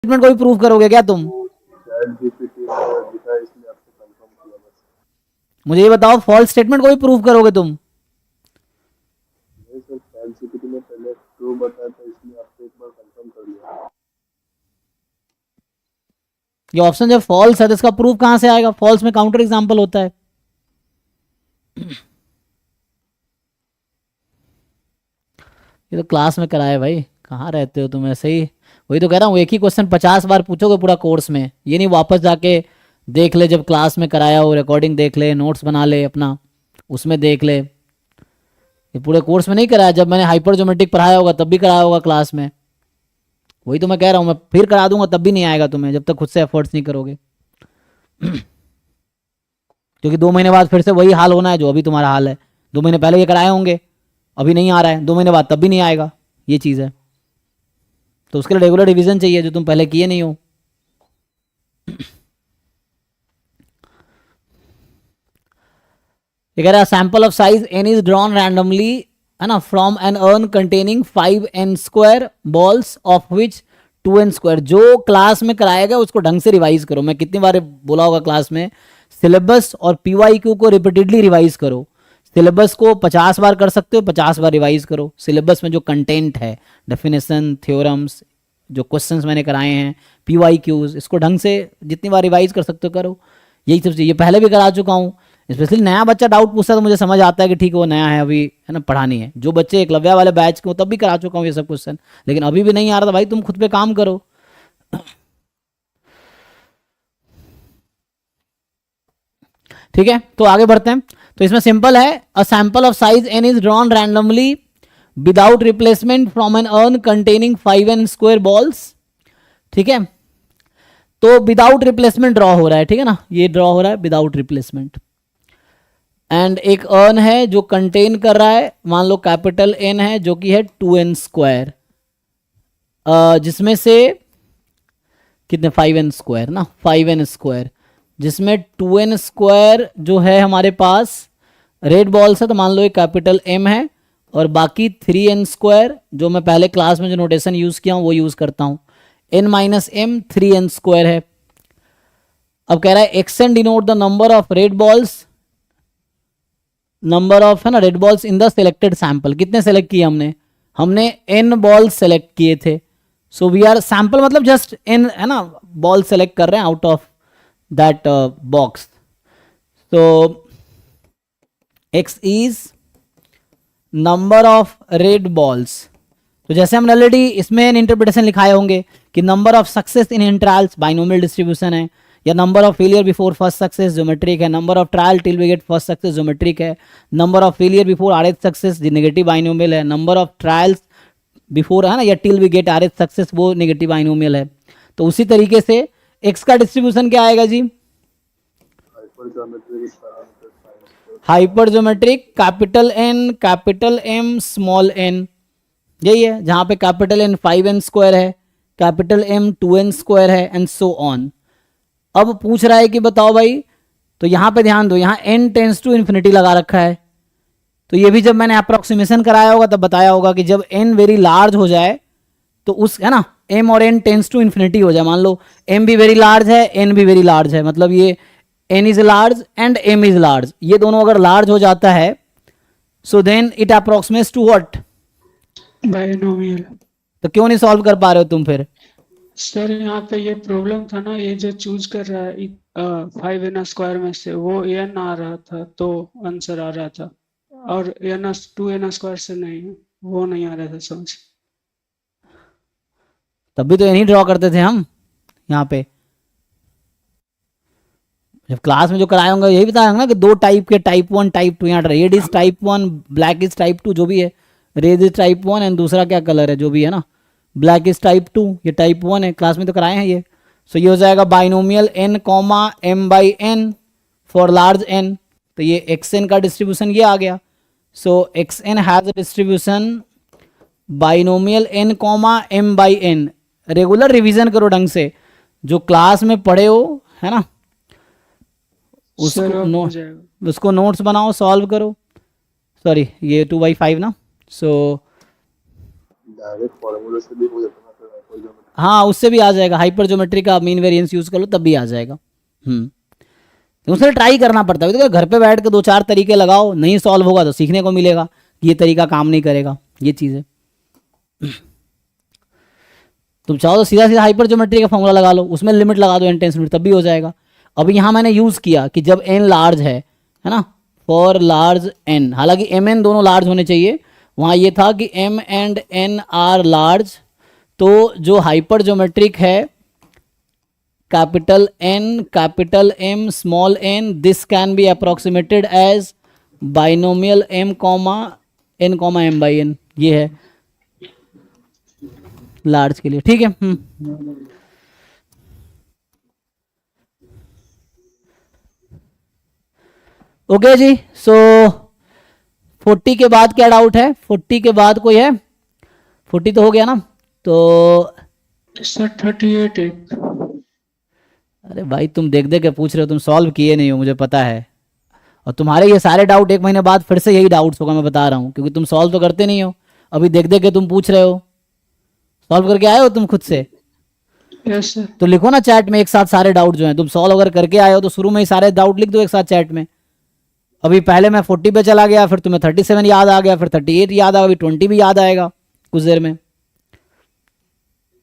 Statement को भी prove करोगे क्या तुम? ChatGPT ने दिखा इसलिए आपसे कंफर्म किया बस। मुझे ये बताओ, फॉल्स स्टेटमेंट को भी प्रूव करोगे तुम? नहीं सर, ChatGPT ने पहले ट्रू बताया था इसलिए आपसे एक बार कंफर्म कर लिया। ये ऑप्शन जब फॉल्स है तो इसका प्रूफ कहां से आएगा? फॉल्स में काउंटर एग्जाम्पल होता है। ये तो क्लास में कराए भाई, कहाँ रहते हो तुम ऐसे ही। वही तो कह रहा हूँ, एक ही क्वेश्चन 50 बार पूछोगे पूरा कोर्स में, ये नहीं वापस जाके देख ले, जब क्लास में कराया हो रिकॉर्डिंग देख ले, नोट्स बना ले अपना, उसमें देख ले। ये पूरे कोर्स में नहीं कराया, जब मैंने हाइपर ज्योमेट्रिक पढ़ाया होगा तब भी कराया होगा क्लास में। वही तो मैं कह रहा हूँ, मैं फिर करा दूंगा तब भी नहीं आएगा तुम्हें, जब तक खुद से एफर्ट्स नहीं करोगे। क्योंकि 2 महीने बाद फिर से वही हाल होना है जो अभी तुम्हारा हाल है। 2 महीने पहले ये कराए होंगे, अभी नहीं आ रहा है, 2 महीने बाद तब भी नहीं आएगा। ये चीज़ है, तो उसके लिए रेगुलर रिवीजन चाहिए जो तुम पहले किए नहीं हो। ये कह रहा है sample of size n is drawn randomly, है ना, from an urn containing 5n² balls of which 2n²। जो क्लास में कराया गया उसको ढंग से रिवाइज करो। मैं कितनी बार बोला होगा क्लास में, सिलेबस और PYQ को रिपीटेडली रिवाइज करो। सिलेबस को 50 बार कर सकते हो, 50 बार रिवाइज करो। सिलेबस में जो कंटेंट है, डेफिनेशन, थ्योरम्स, जो क्वेश्चंस मैंने कराए हैं, PYQs, इसको ढंग से जितनी बार रिवाइज कर सकते हो करो। यही सब चीज़, ये पहले भी करा चुका हूँ। स्पेशली नया बच्चा डाउट पूछता है तो मुझे समझ आता है कि ठीक है वो नया है अभी, है ना, पढ़ानी है। जो बच्चे एकलव्या वाले बैच के हो तब भी करा चुका हूँ ये सब क्वेश्चन, लेकिन अभी भी नहीं आ रहा था भाई, तुम खुद पे काम करो। ठीक है, तो आगे बढ़ते हैं। तो इसमें सिंपल है, a sample of size n is drawn randomly without replacement from an urn containing 5n² balls. ठीक है, तो विदाउट रिप्लेसमेंट ड्रॉ हो रहा है, ठीक है ना, ये ड्रॉ हो रहा है विदाउट रिप्लेसमेंट। एंड एक अर्न है जो कंटेन कर रहा है, मान लो कैपिटल N है जो कि है 2n², जिसमें से कितने, 5n² ना, 5n², जिसमें 2n² जो है हमारे पास रेड बॉल्स है, तो मान लो एक कैपिटल M है, और बाकी 3n² जो मैं पहले क्लास में जो नोटेशन यूज किया हूं वो यूज करता हूं, n-m 3n² है। अब कह रहा है xn denote the number of red balls, number of, है ना, red balls in the selected sample. कितने सेलेक्ट किए हमने n बॉल्स सेलेक्ट किए थे। सो वी आर सैंपल मतलब जस्ट n, है ना, बॉल सेलेक्ट कर रहे हैं आउट ऑफ दैट बॉक्स। तो x is number of red balls. तो जैसे हमने ऑलरेडी इसमें इंटरप्रिटेशन लिखाए होंगे कि number of success in n trials binomial distribution है, या number of failure before first success geometric है, number of trial till we get first success geometric है, number of failure before RH success negative binomial है, number of trials before, है ना, या till we get RH success वो negative binomial है। तो उसी तरीके से एक्स का डिस्ट्रीब्यूशन क्या आएगा जी? Hypergeometric capital M small n, यही है, जहां पे कैपिटल N 5n² है, कैपिटल M 2n² है, एंड सो ऑन। अब पूछ रहा है कि बताओ भाई, तो यहां पे ध्यान दो, यहां n टेंस टू इन्फिनिटी लगा रखा है। तो ये भी जब मैंने अप्रोक्सीमेशन कराया होगा तब बताया होगा कि जब n वेरी लार्ज हो जाए तो उस, है ना, m और n टेंस टू इन्फिनिटी हो जाए। मान लो m भी वेरी लार्ज है, n भी वेरी लार्ज है, मतलब ये n is large and m is large, ये दोनों अगर लार्ज हो जाता है, so then it approximates to what? Binomial. तो क्यों नहीं सॉल्व कर पा रहे हो तुम फिर? सर यहाँ पे ये प्रॉब्लम था ना, ये जो चूज कर रहा है 5n² में से वो n आ रहा था तो आंसर आ रहा था, और 2n² से नहीं, वो नहीं आ रहा था समझ। तब भी तो यही ड्रॉ करते थे हम यहाँ पे, जब क्लास में जो कराए होंगे यही बताया होंगे ना कि दो टाइप के, टाइप 1 टाइप 2, यहाँ red is type 1, black is type 2, जो भी है, रेड इज टाइप 1 एंड दूसरा क्या कलर है जो भी है ना, ब्लैक इज टाइप 2, ये टाइप 1 है, क्लास में तो कराए हैं ये। सो ये हो जाएगा binomial n comma m by n for large n, तो ये xn का डिस्ट्रीब्यूशन ये आ गया। सो xn has a distribution binomial n comma m by n। Regular revision करो ढंग से, जो क्लास में पढ़े हो, है ना, उसको नोट्स बनाओ, सॉल्व करो। सॉरी, ये 2/5 ना, सो डायरेक्ट फॉर्मूला से भी हो जाता है। हाँ उससे भी आ जाएगा, हाइपर ज्योमेट्री का मीन वेरिएंस यूज कर लो तब भी आ जाएगा। तो उससे ट्राई करना पड़ता है, तो घर पे बैठ के 2-4 तरीके लगाओ, नहीं सॉल्व होगा तो सीखने को मिलेगा कि ये तरीका काम नहीं करेगा, ये चीज़ है। तुम चाहो तो सीधा सीधा हाइपर ज्योमेट्री का फॉर्मूला लगा लो, उसमें लिमिट लगा दो n तब भी हो जाएगा। अब यहाँ मैंने यूज़ किया कि जब n लार्ज है ना, फॉर लार्ज n, हालांकि mn दोनों लार्ज होने चाहिए, वहाँ ये था कि m and n are large, तो जो हाइपर ज्योमेट्रिक है capital N capital M small n, this can be approximated as binomial m comma n comma m by n, ये है लार्ज के लिए, ठीक है। ओके जी, सो 40 के बाद क्या डाउट है? 40 के बाद कोई है? 40 तो हो गया ना, तो सर 38 एक। अरे भाई तुम देख देख के पूछ रहे हो, तुम सॉल्व किए नहीं हो मुझे पता है, और तुम्हारे ये सारे डाउट 1 महीने बाद फिर से यही डाउट्स होगा, मैं बता रहा हूँ, क्योंकि तुम सॉल्व तो करते नहीं हो, अभी देख देख के तुम पूछ रहे हो। सॉल्व करके आए हो तुम खुद से? Yes sir. तो लिखो ना चैट में एक साथ सारे डाउट जो हैं, तुम सॉल्व अगर करके आए हो तो शुरू में ही सारे डाउट लिख दो एक साथ चैट में। अभी पहले मैं 40 पे चला गया, फिर तुम्हें 37 याद आ गया, फिर 38 याद आ गया, अभी 20 भी याद आएगा कुछ देर में।